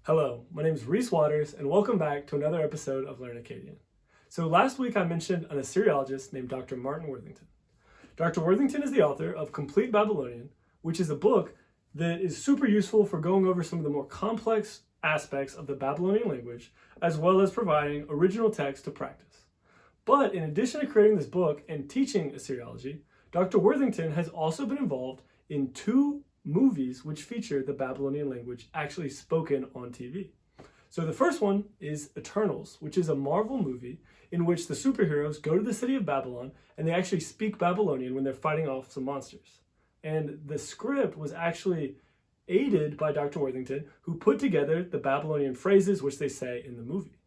Hello, my name is Reese Waters, and welcome back to another episode of Learn Akkadian. So last week I mentioned an Assyriologist named Dr. Martin Worthington. Dr. Worthington is the author of Complete Babylonian, which is a book that is super useful for going over some of the more complex aspects of the Babylonian language, as well as providing original text to practice. But in addition to creating this book and teaching Assyriology, Dr. Worthington has also been involved in two movies which feature the Babylonian language actually spoken on TV. So the first one is Eternals, which is a Marvel movie in which the superheroes go to the city of Babylon and they actually speak Babylonian when they're fighting off some monsters. And the script was actually aided by Dr. Worthington, who put together the Babylonian phrases which they say in the movie.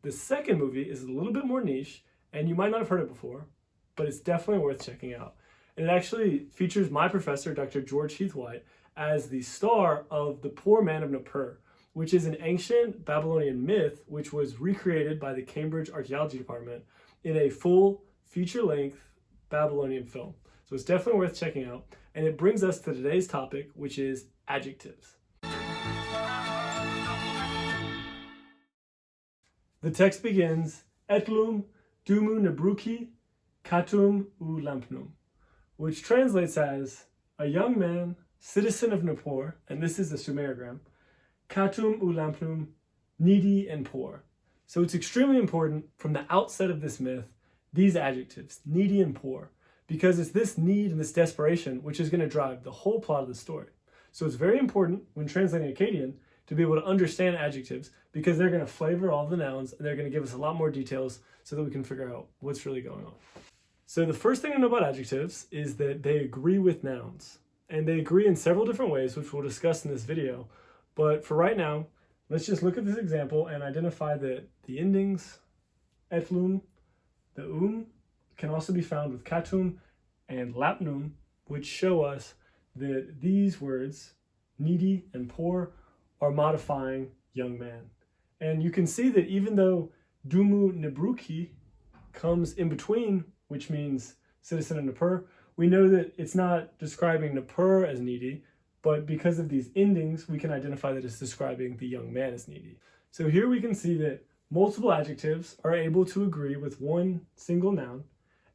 The second movie is a little bit more niche, and you might not have heard it before, but it's definitely worth checking out. And it actually features my professor, Dr. George Heath White, as the star of the Poor Man of Nippur, which is an ancient Babylonian myth which was recreated by the Cambridge Archaeology Department in a full feature-length Babylonian film. So it's definitely worth checking out. And it brings us to today's topic, which is adjectives. The text begins, Etlum dumu nebruki katum u lampnum, which translates as a young man, citizen of Nippur, and this is the Sumerogram, katum u lampnum, needy and poor. So it's extremely important from the outset of this myth, these adjectives, needy and poor, because it's this need and this desperation which is going to drive the whole plot of the story. So it's very important when translating Akkadian to be able to understand adjectives because they're going to flavor all the nouns and they're going to give us a lot more details so that we can figure out what's really going on. So the first thing to know about adjectives is that they agree with nouns, and they agree in several different ways, which we'll discuss in this video. But for right now, let's just look at this example and identify that the endings, etlum, the can also be found with katum and lapnum, which show us that these words, needy and poor, are modifying young man. And you can see that even though dumu nebruki comes in between, which means citizen of Nippur, we know that it's not describing Nippur as needy, but because of these endings, we can identify that it's describing the young man as needy. So here we can see that multiple adjectives are able to agree with one single noun,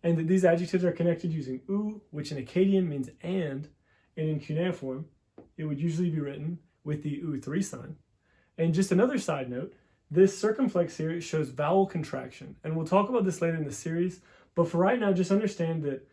and that these adjectives are connected using u, which in Akkadian means and in cuneiform, it would usually be written with the u3 sign. And just another side note, this circumflex here shows vowel contraction, and we'll talk about this later in the series, but for right now, just understand that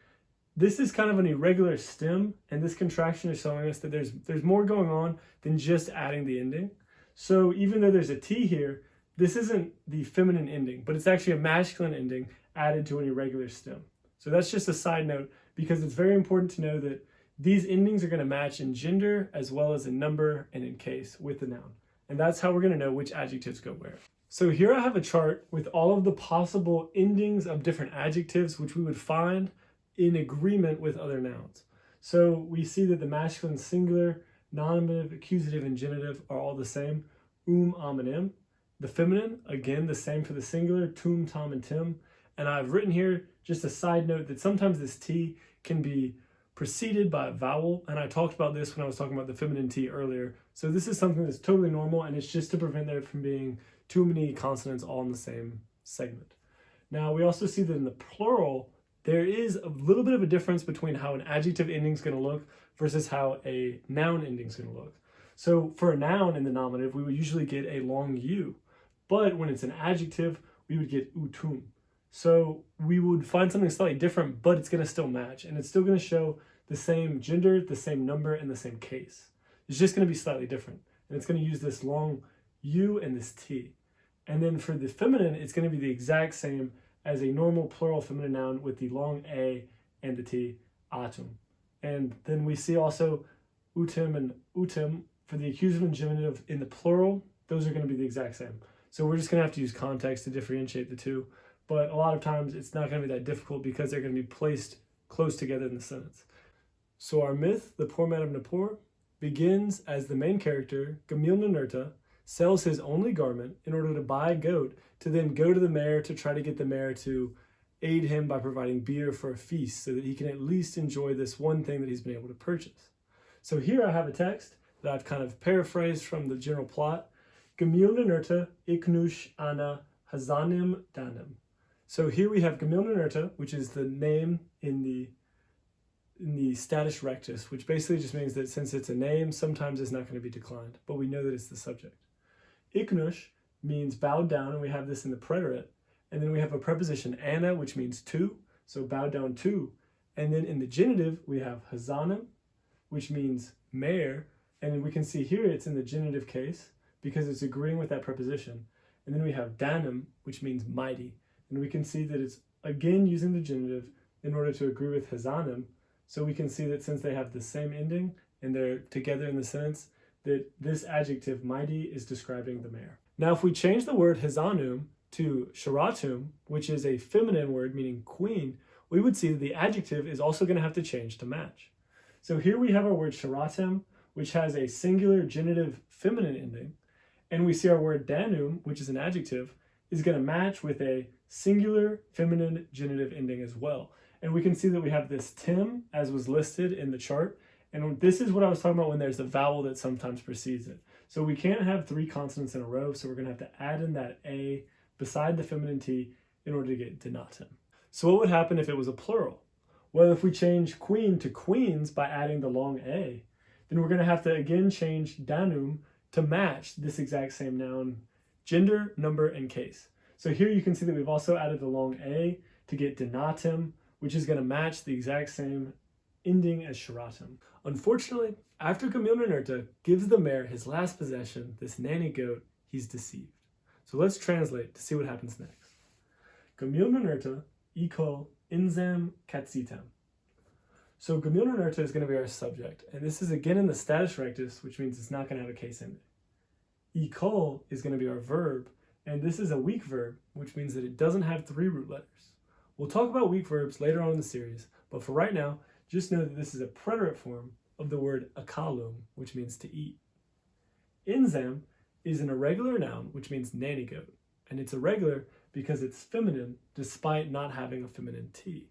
this is kind of an irregular stem, and this contraction is showing us that there's more going on than just adding the ending. So even though there's a T here, this isn't the feminine ending, but it's actually a masculine ending added to an irregular stem. So that's just a side note, because it's very important to know that these endings are going to match in gender as well as in number and in case with the noun. And that's how we're going to know which adjectives go where. So here I have a chart with all of the possible endings of different adjectives which we would find in agreement with other nouns. So we see that the masculine singular, nominative, accusative, and genitive are all the same, am, and im. The feminine, again, the same for the singular, tum, tom, and tim. And I've written here just a side note that sometimes this T can be preceded by a vowel, and I talked about this when I was talking about the feminine T earlier. So this is something that's totally normal, and it's just to prevent there from being too many consonants all in the same segment. Now, we also see that in the plural, there is a little bit of a difference between how an adjective ending is going to look versus how a noun ending is going to look. So for a noun in the nominative, we would usually get a long U, but when it's an adjective, we would get utum. So we would find something slightly different, but it's going to still match, and it's still going to show the same gender, the same number, and the same case. It's just going to be slightly different, and it's going to use this long U and this T. And then for the feminine, it's going to be the exact same as a normal plural feminine noun with the long A and the T, atum. And then we see also utim and utim for the accusative and genitive in the plural. Those are going to be the exact same. So we're just going to have to use context to differentiate the two. But a lot of times it's not going to be that difficult because they're going to be placed close together in the sentence. So our myth, the Poor Man of Nippur, begins as the main character, Gamil Ninurta, sells his only garment in order to buy a goat to then go to the mayor to try to get the mayor to aid him by providing beer for a feast so that he can at least enjoy this one thing that he's been able to purchase. So here I have a text that I've kind of paraphrased from the general plot, Gemilnenerta iknush ana hazanim danim. So here we have Gemilnenerta, which is the name in the status rectus, which basically just means that since it's a name, sometimes it's not going to be declined, but we know that it's the subject. Iknush means bowed down, and we have this in the preterite. And then we have a preposition ana, which means to, so bowed down to. And then in the genitive, we have hazanim, which means mare. And then we can see here it's in the genitive case because it's agreeing with that preposition. And then we have danim, which means mighty. And we can see that it's again using the genitive in order to agree with hazanim. So we can see that since they have the same ending and they're together in the sentence, that this adjective mighty is describing the mare. Now, if we change the word hazanum to sharatum, which is a feminine word meaning queen, we would see that the adjective is also going to have to change to match. So here we have our word sharatem, which has a singular genitive feminine ending, and we see our word danum, which is an adjective, is going to match with a singular feminine genitive ending as well. And we can see that we have this tim, as was listed in the chart, and this is what I was talking about when there's a vowel that sometimes precedes it. So we can't have three consonants in a row, so we're going to have to add in that a beside the feminine t in order to get denatum. So what would happen if it was a plural? Well, if we change queen to queens by adding the long a, then we're going to have to again change danum to match this exact same noun, gender, number, and case. So here you can see that we've also added the long a to get denatum, which is going to match the exact same ending as sharatum. Unfortunately, after Gemilnenerta gives the mare his last possession, this nanny goat, he's deceived. So let's translate to see what happens next. Gemilnenerta ikol inzam katsitam. So Gemilnenerta is going to be our subject, and this is again in the status rectus, which means it's not going to have a case ending. Ikol is going to be our verb, and this is a weak verb, which means that it doesn't have three root letters. We'll talk about weak verbs later on in the series, but for right now, just know that this is a preterite form of the word akalum, which means to eat. Inzam is an irregular noun, which means nanny goat, and it's irregular because it's feminine despite not having a feminine t.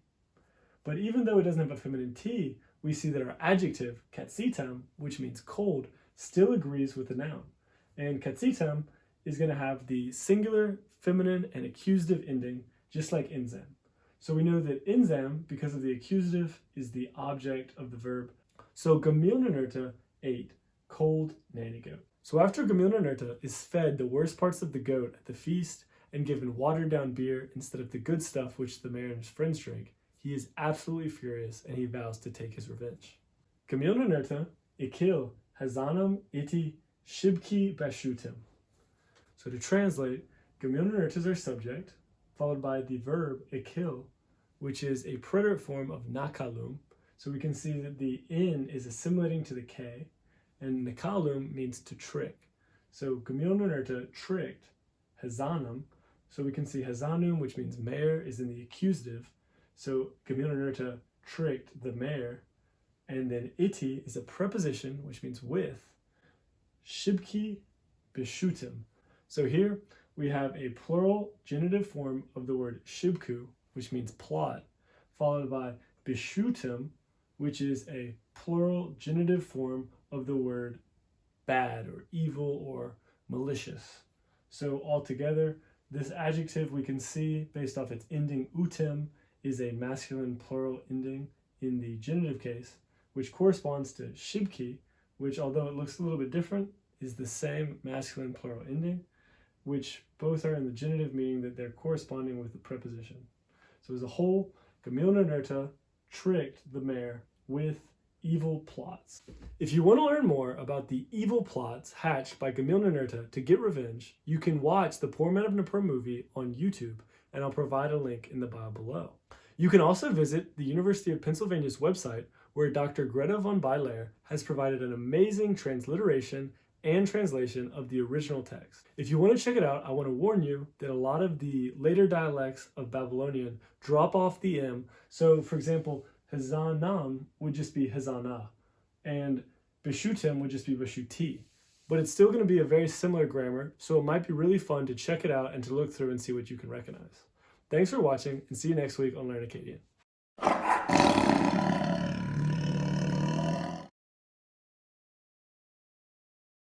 But even though it doesn't have a feminine t, we see that our adjective, katsitam, which means cold, still agrees with the noun. And katsitam is going to have the singular, feminine, and accusative ending, just like inzam. So we know that inzam, because of the accusative, is the object of the verb. So Gemilnenerta ate cold nanny goat. So after Gemilnenerta is fed the worst parts of the goat at the feast and given watered down beer instead of the good stuff which the mare and his friends drink, he is absolutely furious and he vows to take his revenge. Gemilnenerta ikil hazanam iti shibki bashutim. So to translate, Gemilnenerta is our subject, followed by the verb ikil, which is a preterite form of nakalum. So we can see that the in is assimilating to the k, and nakalum means to trick. So Gemilnenerta tricked hazanum. So we can see hazanum, which means mare, is in the accusative. So Gemilnenerta tricked the mare. And then iti is a preposition, which means with. Shibki bishutim. So here we have a plural genitive form of the word shibku, which means plot, followed by bishutim, which is a plural genitive form of the word bad or evil or malicious. So altogether, this adjective we can see based off its ending utim is a masculine plural ending in the genitive case, which corresponds to shibki, which although it looks a little bit different, is the same masculine plural ending, which both are in the genitive, meaning that they're corresponding with the preposition. So as a whole, Gemilnenerta tricked the mare with evil plots. If you want to learn more about the evil plots hatched by Gemilnenerta to get revenge, you can watch the Poor Man of Nippur movie on YouTube, and I'll provide a link in the bio below. You can also visit the University of Pennsylvania's website, where Dr. Greta van Buylaere has provided an amazing transliteration and translation of the original text. If you want to check it out, I want to warn you that a lot of the later dialects of Babylonian drop off the M. So for example, Hazanam would just be Hazana, and Bishutim would just be Bishuti. But it's still going to be a very similar grammar, so it might be really fun to check it out and to look through and see what you can recognize. Thanks for watching, and see you next week on Learn Akkadian.